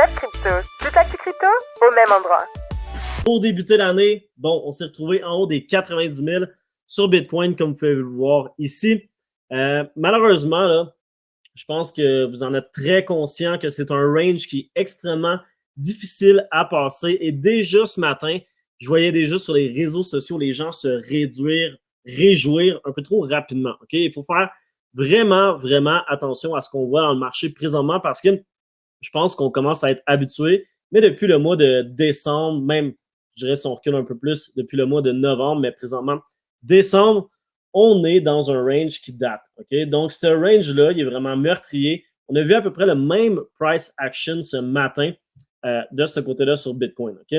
Podcast Crypto. Toute l'actu crypto au même endroit. Pour débuter l'année, on s'est retrouvé en haut des 90 000 sur Bitcoin, comme vous pouvez le voir ici. Malheureusement, là, je pense que vous en êtes très conscient que c'est un range qui est extrêmement difficile à passer. Et déjà ce matin, je voyais déjà sur les réseaux sociaux les gens se réjouir un peu trop rapidement. OK? Il faut faire vraiment, vraiment attention à ce qu'on voit dans le marché présentement parce que je pense qu'on commence à être habitué. Mais depuis le mois de décembre, même, je dirais si on recule un peu plus, depuis le mois de novembre, mais présentement, décembre, on est dans un range qui date. OK? Donc, ce range-là, il est vraiment meurtrier. On a vu à peu près le même price action ce matin de ce côté-là sur Bitcoin. OK?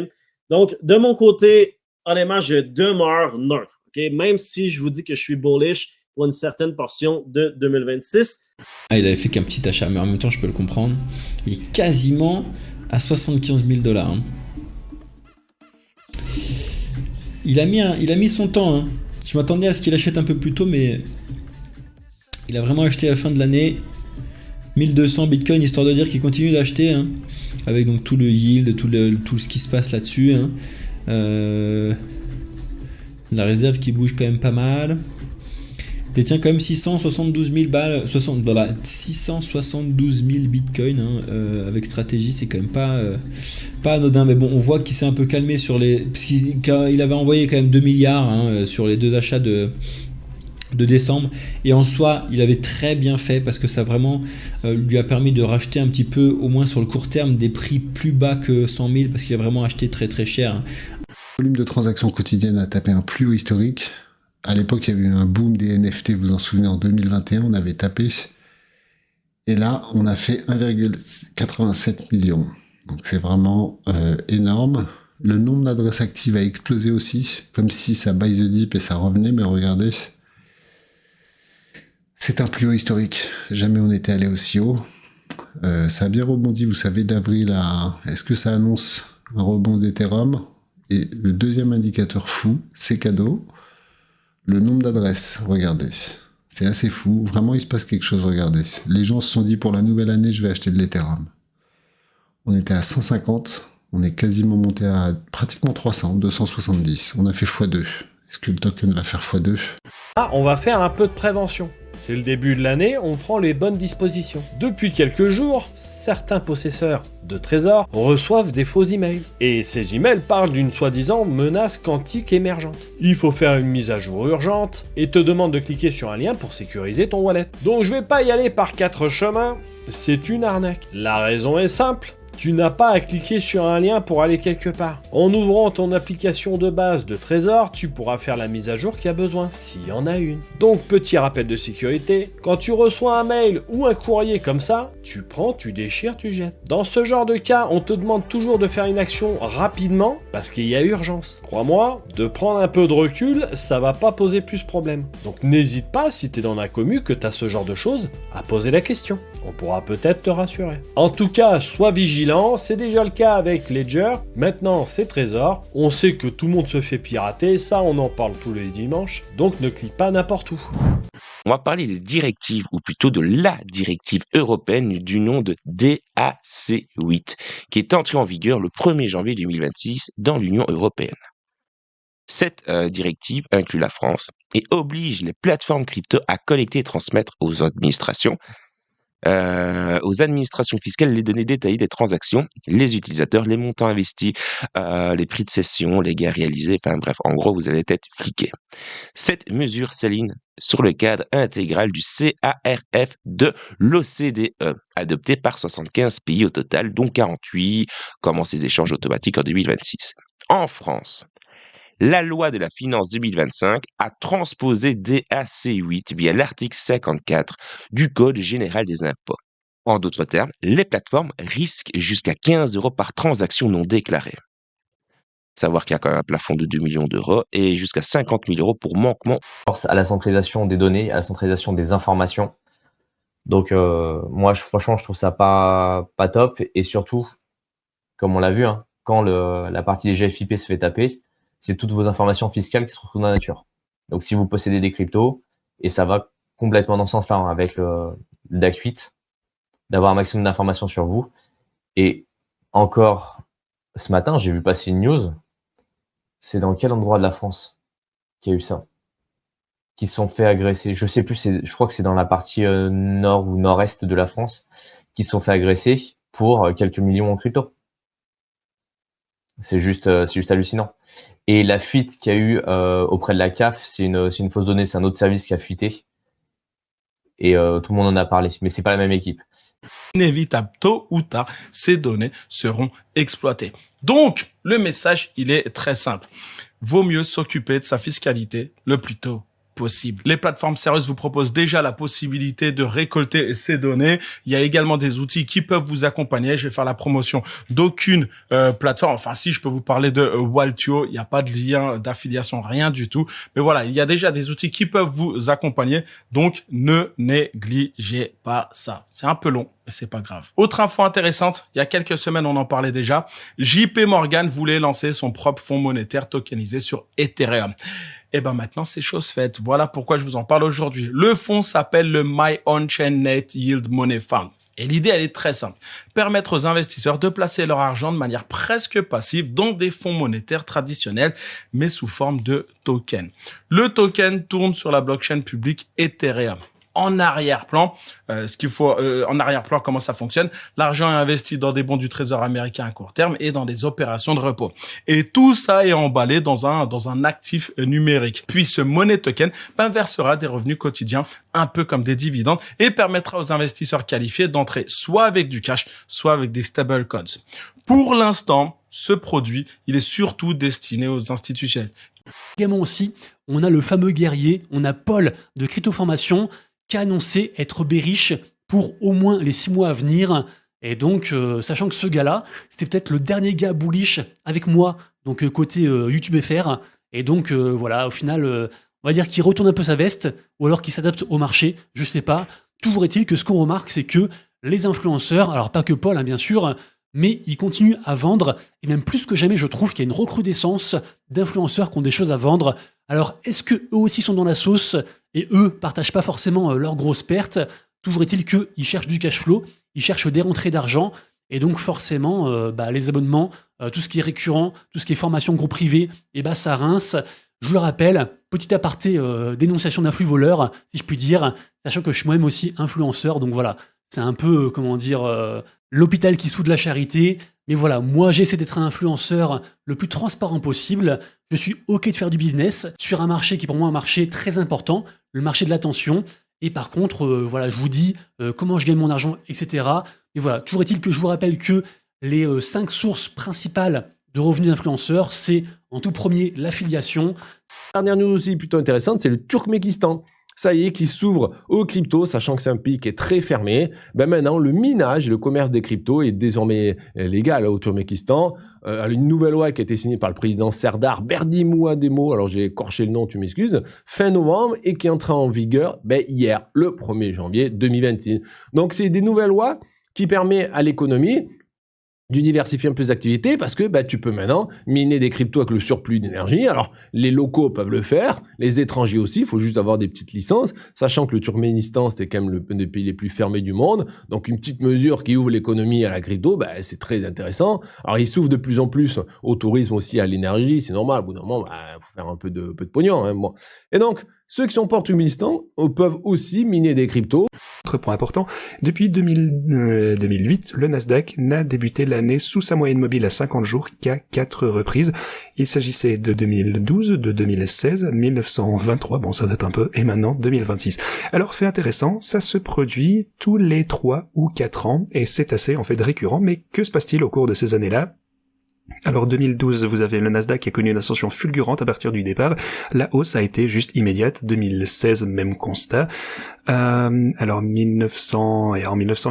Donc, de mon côté, honnêtement, je demeure neutre. OK? Même si je vous dis que je suis bullish pour une certaine portion de 2026. Il avait fait qu'un petit achat, mais en même temps, je peux le comprendre. Il est quasiment à 75 000 $. Hein. Il a mis son temps. Hein. Je m'attendais à ce qu'il achète un peu plus tôt, mais il a vraiment acheté à la fin de l'année 1200 Bitcoin, histoire de dire qu'il continue d'acheter, hein, avec donc tout le yield, tout ce qui se passe là-dessus. Hein. La réserve qui bouge quand même pas mal. Détient quand même 672 000 balles, 672 000 bitcoins, hein, avec stratégie, c'est quand même pas anodin. Mais bon, on voit qu'il s'est un peu calmé sur les. Parce qu'il avait envoyé quand même 2 milliards hein, sur les deux achats de décembre. Et en soi, il avait très bien fait parce que ça vraiment lui a permis de racheter un petit peu, au moins sur le court terme, des prix plus bas que 100 000 parce qu'il a vraiment acheté très très cher. Hein. Le volume de transactions quotidiennes a tapé un plus haut historique. À l'époque, il y avait eu un boom des NFT, vous vous en souvenez, en 2021, on avait tapé. Et là, on a fait 1,87 million. Donc c'est vraiment énorme. Le nombre d'adresses actives a explosé aussi, comme si ça buy the dip et ça revenait, mais regardez. C'est un plus haut historique. Jamais on était allé aussi haut. Ça a bien rebondi, vous savez, d'avril à... Est-ce que ça annonce un rebond d'Ethereum ? Et le deuxième indicateur fou, c'est cadeau. Le nombre d'adresses, regardez, c'est assez fou, vraiment il se passe quelque chose, regardez. Les gens se sont dit pour la nouvelle année, je vais acheter de l'Ethereum. On était à 150, on est quasiment monté à pratiquement 300, 270, on a fait x2. Est-ce que le token va faire x2 ? Ah, on va faire un peu de prévention. C'est le début de l'année, on prend les bonnes dispositions. Depuis quelques jours, certains possesseurs de trésors reçoivent des faux emails. Et ces emails parlent d'une soi-disant menace quantique émergente. Il faut faire une mise à jour urgente et te demande de cliquer sur un lien pour sécuriser ton wallet. Donc je vais pas y aller par 4 chemins, c'est une arnaque. La raison est simple. Tu n'as pas à cliquer sur un lien pour aller quelque part. En ouvrant ton application de base de Trésor, tu pourras faire la mise à jour qu'il y a besoin, s'il y en a une. Donc, petit rappel de sécurité, quand tu reçois un mail ou un courrier comme ça, tu prends, tu déchires, tu jettes. Dans ce genre de cas, on te demande toujours de faire une action rapidement, parce qu'il y a urgence. Crois-moi, de prendre un peu de recul, ça va pas poser plus de problème. Donc n'hésite pas, si t'es dans la commu, que t'as ce genre de choses, à poser la question. On pourra peut-être te rassurer. En tout cas, sois vigilant, c'est déjà le cas avec Ledger, maintenant c'est Trésor, on sait que tout le monde se fait pirater, ça on en parle tous les dimanches, donc ne clique pas n'importe où. On va parler des directives, ou plutôt de la directive européenne du nom de DAC8, qui est entrée en vigueur le 1er janvier 2026 dans l'Union européenne. Cette directive inclut la France et oblige les plateformes crypto à collecter et transmettre aux administrations fiscales les données détaillées des transactions, les utilisateurs, les montants investis, les prix de cession, les gains réalisés, enfin bref, en gros, vous allez être fliqué. Cette mesure s'aligne sur le cadre intégral du CARF de l'OCDE, adopté par 75 pays au total, dont 48 commencent ces échanges automatiques en 2026. En France, la loi de la finance 2025 a transposé DAC8 via l'article 54 du Code général des impôts. En d'autres termes, les plateformes risquent jusqu'à 15 € par transaction non déclarée. Savoir qu'il y a quand même un plafond de 2 millions d'euros et jusqu'à 50 000 € pour manquement. À la centralisation des données, à la centralisation des informations. Donc moi, franchement, je trouve ça pas top. Et surtout, comme on l'a vu, hein, quand la partie des GFIP se fait taper, c'est toutes vos informations fiscales qui se retrouvent dans la nature. Donc si vous possédez des cryptos, et ça va complètement dans ce sens-là, hein, avec le DAC8, d'avoir un maximum d'informations sur vous. Et encore ce matin, j'ai vu passer une news. C'est dans quel endroit de la France qu'il y a eu ça? Qui se sont fait agresser. Je sais plus, je crois que c'est dans la partie nord ou nord-est de la France, qui se sont fait agresser pour quelques millions en crypto. C'est juste hallucinant. Et la fuite qu'il y a eu auprès de la CAF, c'est une fausse donnée, c'est un autre service qui a fuité. Et tout le monde en a parlé, mais c'est pas la même équipe. Inévitable, tôt ou tard, ces données seront exploitées. Donc, le message, il est très simple. Vaut mieux s'occuper de sa fiscalité le plus tôt possible. Les plateformes sérieuses vous proposent déjà la possibilité de récolter ces données. Il y a également des outils qui peuvent vous accompagner. Je vais faire la promotion d'aucune plateforme. Enfin, si je peux vous parler de Waltio, il n'y a pas de lien d'affiliation, rien du tout. Mais voilà, il y a déjà des outils qui peuvent vous accompagner. Donc, ne négligez pas ça. C'est un peu long, mais c'est pas grave. Autre info intéressante, il y a quelques semaines, on en parlait déjà. JP Morgan voulait lancer son propre fonds monétaire tokenisé sur Ethereum. Et ben maintenant, c'est chose faite. Voilà pourquoi je vous en parle aujourd'hui. Le fonds s'appelle le My On-Chain Net Yield Money Fund. Et l'idée, elle est très simple. Permettre aux investisseurs de placer leur argent de manière presque passive dans des fonds monétaires traditionnels, mais sous forme de token. Le token tourne sur la blockchain publique Ethereum. En arrière-plan, en arrière-plan, comment ça fonctionne? L'argent est investi dans des bons du trésor américain à court terme et dans des opérations de repos. Et tout ça est emballé dans un actif numérique. Puis ce money token versera des revenus quotidiens, un peu comme des dividendes, et permettra aux investisseurs qualifiés d'entrer soit avec du cash, soit avec des stablecoins. Pour l'instant, ce produit, il est surtout destiné aux institutionnels. Également aussi, on a le fameux guerrier, on a Paul de Crypto-Formation, qui a annoncé être bearish pour au moins les 6 mois à venir. Et donc, sachant que ce gars-là, c'était peut-être le dernier gars bullish avec moi, donc côté YouTube FR. Et donc, voilà, au final, on va dire qu'il retourne un peu sa veste, ou alors qu'il s'adapte au marché, je sais pas. Toujours est-il que ce qu'on remarque, c'est que les influenceurs, alors pas que Paul, hein, bien sûr, mais ils continuent à vendre. Et même plus que jamais, je trouve qu'il y a une recrudescence d'influenceurs qui ont des choses à vendre. Alors, est-ce qu'eux aussi sont dans la sauce et eux partagent pas forcément leurs grosses pertes? Toujours est-il qu'ils cherchent du cash flow, ils cherchent des rentrées d'argent, et donc forcément, les abonnements, tout ce qui est récurrent, tout ce qui est formation groupe privé, ça rince. Je vous le rappelle, petit aparté dénonciation d'influx voleurs, si je puis dire, sachant que je suis moi-même aussi influenceur, donc voilà, c'est un peu, l'hôpital qui soude la charité. Mais voilà, moi j'essaie d'être un influenceur le plus transparent possible. Je suis OK de faire du business sur un marché qui est pour moi un marché très important, le marché de l'attention. Et par contre, je vous dis comment je gagne mon argent, etc. Et voilà, toujours est-il que je vous rappelle que les 5 sources principales de revenus d'influenceurs, c'est en tout premier l'affiliation. Dernière news aussi plutôt intéressante, c'est le Turkménistan. Ça y est, qui s'ouvre aux cryptos, sachant que c'est un pays qui est très fermé. Maintenant, le minage et le commerce des cryptos est désormais légal au Turkménistan. Une nouvelle loi qui a été signée par le président Serdar Berdimuhamedow, alors j'ai écorché le nom, tu m'excuses, fin novembre, et qui est entrée en vigueur hier, le 1er janvier 2026. Donc, c'est des nouvelles lois qui permettent à l'économie de diversifier un peu les activités parce que tu peux maintenant miner des cryptos avec le surplus d'énergie. Alors, les locaux peuvent le faire, les étrangers aussi, il faut juste avoir des petites licences, sachant que le Turkménistan, c'était quand même l'un des pays les plus fermés du monde. Donc, une petite mesure qui ouvre l'économie à la crypto, c'est très intéressant. Alors, il s'ouvre de plus en plus au tourisme aussi, à l'énergie, c'est normal. Au bout d'un moment, faut faire un peu de pognon. Hein, bon. Et donc, ceux qui sont pas au Turkménistan peuvent aussi miner des cryptos. Autre point important, depuis 2008, le Nasdaq n'a débuté l'année sous sa moyenne mobile à 50 jours qu'à 4 reprises. Il s'agissait de 2012, de 2016, 1923, bon ça date un peu, et maintenant 2026. Alors fait intéressant, ça se produit tous les 3 ou 4 ans, et c'est assez en fait récurrent, mais que se passe-t-il au cours de ces années-là ? Alors 2012, vous avez le Nasdaq qui a connu une ascension fulgurante à partir du départ. La hausse a été juste immédiate. 2016, même constat. Alors 1900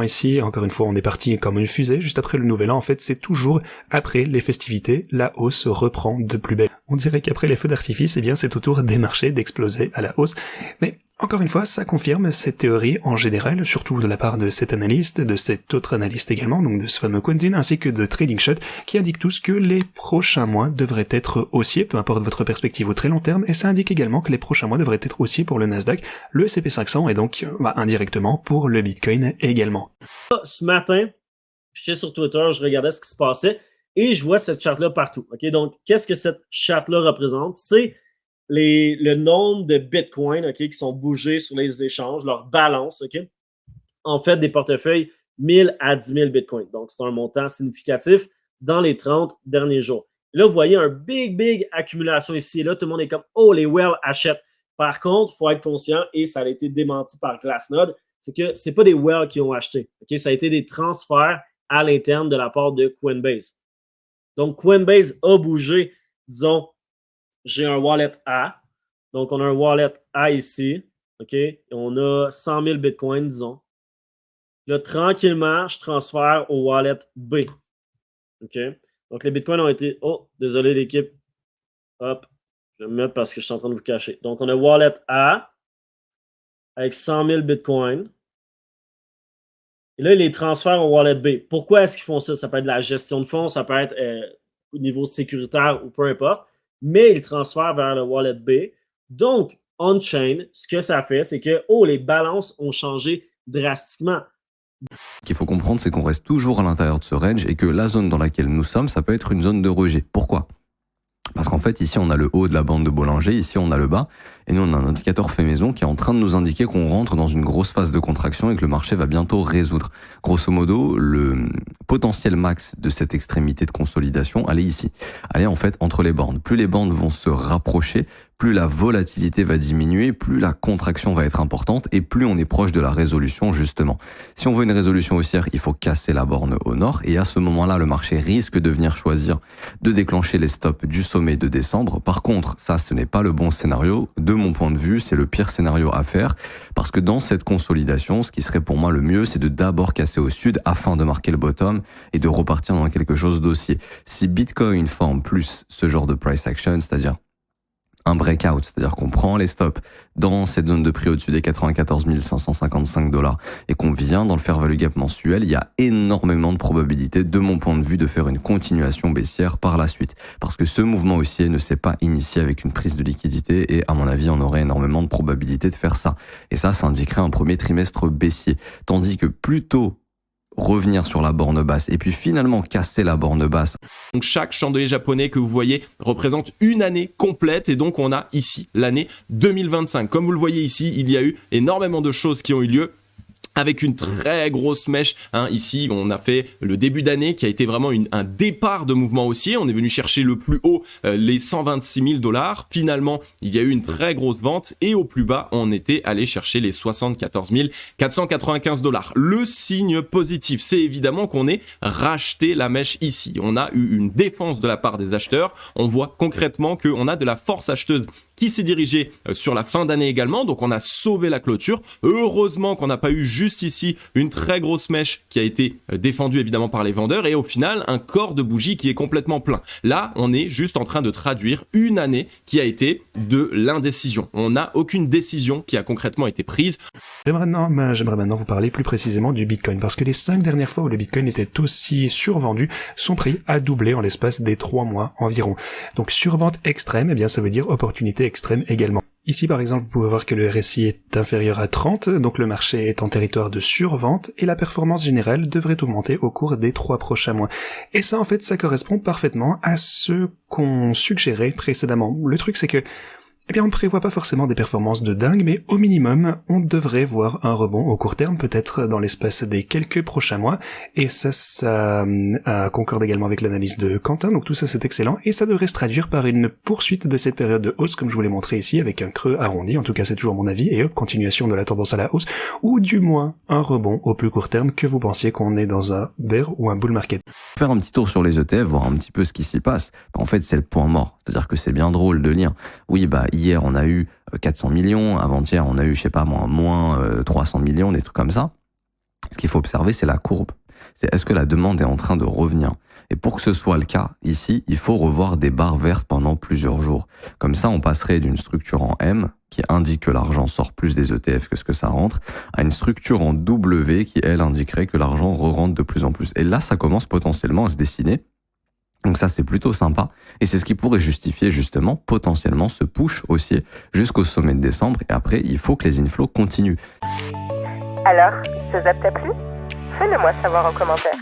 ici, encore une fois, on est parti comme une fusée. Juste après le Nouvel An, en fait, c'est toujours après les festivités, la hausse reprend de plus belle. On dirait qu'après les feux d'artifice, c'est au tour des marchés d'exploser à la hausse. Mais encore une fois, ça confirme cette théorie en général, surtout de la part de cet analyste, de cet autre analyste également, donc de ce fameux Quentin, ainsi que de Trading Shot, qui indiquent tous que les prochains mois devraient être haussiers, peu importe votre perspective au très long terme, et ça indique également que les prochains mois devraient être haussiers pour le Nasdaq, le S&P 500, et donc indirectement pour le Bitcoin également. Ce matin, J'étais sur Twitter, je regardais ce qui se passait et je vois cette charte-là partout. Okay? Donc, qu'est-ce que cette charte-là représente? C'est le nombre de bitcoins qui sont bougés sur les échanges, leur balance, en fait, des portefeuilles 1000 à 10 000 bitcoins. Donc, c'est un montant significatif dans les 30 derniers jours. Là, vous voyez un big accumulation ici. Et là, tout le monde est comme « Oh, les whales achètent ». Par contre, il faut être conscient, et ça a été démenti par Glassnode, c'est que ce n'est pas des whales qui ont acheté. Ça a été des transferts à l'interne de la part de Coinbase. Donc, Coinbase a bougé, disons, j'ai un wallet A. Donc, on a un wallet A ici. Et on a 100 000 bitcoins, disons. Là, tranquillement, je transfère au wallet B. Donc, les bitcoins ont été... Oh, désolé l'équipe. Hop, je vais me mettre parce que je suis en train de vous cacher. Donc, on a wallet A avec 100 000 bitcoins. Et là, ils les transfèrent au wallet B. Pourquoi est-ce qu'ils font ça? Ça peut être de la gestion de fonds, ça peut être au niveau sécuritaire ou peu importe. Mais ils transfèrent vers le wallet B. Donc, on-chain, ce que ça fait, c'est que, les balances ont changé drastiquement. Ce qu'il faut comprendre, c'est qu'on reste toujours à l'intérieur de ce range et que la zone dans laquelle nous sommes, ça peut être une zone de rejet. Pourquoi ? Parce qu'en fait, ici, on a le haut de la bande de Bollinger, ici, on a le bas, et nous, on a un indicateur fait maison qui est en train de nous indiquer qu'on rentre dans une grosse phase de contraction et que le marché va bientôt résoudre. Grosso modo, le potentiel max de cette extrémité de consolidation, elle est ici. Elle est en fait entre les bornes. Plus les bornes vont se rapprocher, plus la volatilité va diminuer, plus la contraction va être importante et plus on est proche de la résolution, justement. Si on veut une résolution haussière, il faut casser la borne au nord et à ce moment-là, le marché risque de venir choisir de déclencher les stops du sommet de décembre. Par contre, ça, ce n'est pas le bon scénario. De mon point de vue, c'est le pire scénario à faire parce que dans cette consolidation, ce qui serait pour moi le mieux, c'est de d'abord casser au sud afin de marquer le bottom et de repartir dans quelque chose d'haussier. Si Bitcoin forme plus ce genre de price action, c'est-à-dire un breakout, c'est-à-dire qu'on prend les stops dans cette zone de prix au-dessus des 94 555 $ et qu'on vient dans le fair value gap mensuel, il y a énormément de probabilités, de mon point de vue, de faire une continuation baissière par la suite. Parce que ce mouvement haussier ne s'est pas initié avec une prise de liquidité et à mon avis, on aurait énormément de probabilités de faire ça. Et ça indiquerait un premier trimestre baissier. Tandis que plutôt revenir sur la borne basse et puis finalement casser la borne basse. Donc chaque chandelier japonais que vous voyez représente une année complète et donc on a ici l'année 2025. Comme vous le voyez ici, il y a eu énormément de choses qui ont eu lieu. Avec une très grosse mèche, ici on a fait le début d'année qui a été vraiment un départ de mouvement haussier, on est venu chercher le plus haut, les 126 000 $, finalement il y a eu une très grosse vente et au plus bas on était allé chercher les 74 495 $. Le signe positif, c'est évidemment qu'on ait racheté la mèche ici, on a eu une défense de la part des acheteurs, on voit concrètement qu'on a de la force acheteuse qui s'est dirigé sur la fin d'année également, donc on a sauvé la clôture. Heureusement qu'on n'a pas eu juste ici une très grosse mèche qui a été défendue évidemment par les vendeurs et au final un corps de bougie qui est complètement plein. Là, on est juste en train de traduire une année qui a été de l'indécision. On n'a aucune décision qui a concrètement été prise. J'aimerais maintenant vous parler plus précisément du Bitcoin, parce que les 5 dernières fois où le Bitcoin était aussi survendu, son prix a doublé en l'espace des 3 mois environ. Donc survente extrême, eh bien ça veut dire opportunité extrême également. Ici par exemple, vous pouvez voir que le RSI est inférieur à 30, donc le marché est en territoire de survente et la performance générale devrait augmenter au cours des 3 prochains mois. Et ça en fait, ça correspond parfaitement à ce qu'on suggérait précédemment. Le truc c'est que on ne prévoit pas forcément des performances de dingue, mais au minimum, on devrait voir un rebond au court terme, peut-être dans l'espace des quelques prochains mois, et ça concorde également avec l'analyse de Quentin, donc tout ça c'est excellent, et ça devrait se traduire par une poursuite de cette période de hausse, comme je vous l'ai montré ici, avec un creux arrondi, en tout cas c'est toujours mon avis, et hop, continuation de la tendance à la hausse, ou du moins un rebond au plus court terme, que vous pensiez qu'on est dans un bear ou un bull market. Faire un petit tour sur les ETF, voir un petit peu ce qui s'y passe, en fait c'est le point mort, c'est-à-dire que c'est bien drôle de lire, oui hier on a eu 400 millions, avant-hier on a eu, moins 300 millions, des trucs comme ça. Ce qu'il faut observer, c'est la courbe. C'est est-ce que la demande est en train de revenir? Et pour que ce soit le cas, ici, il faut revoir des barres vertes pendant plusieurs jours. Comme ça, on passerait d'une structure en M, qui indique que l'argent sort plus des ETF que ce que ça rentre, à une structure en W, qui, elle, indiquerait que l'argent re-rentre de plus en plus. Et là, ça commence potentiellement à se dessiner. Donc ça, c'est plutôt sympa. Et c'est ce qui pourrait justifier justement potentiellement ce push haussier jusqu'au sommet de décembre. Et après, il faut que les inflows continuent. Alors, ce zap t'a plu? Fais-le moi savoir en commentaire.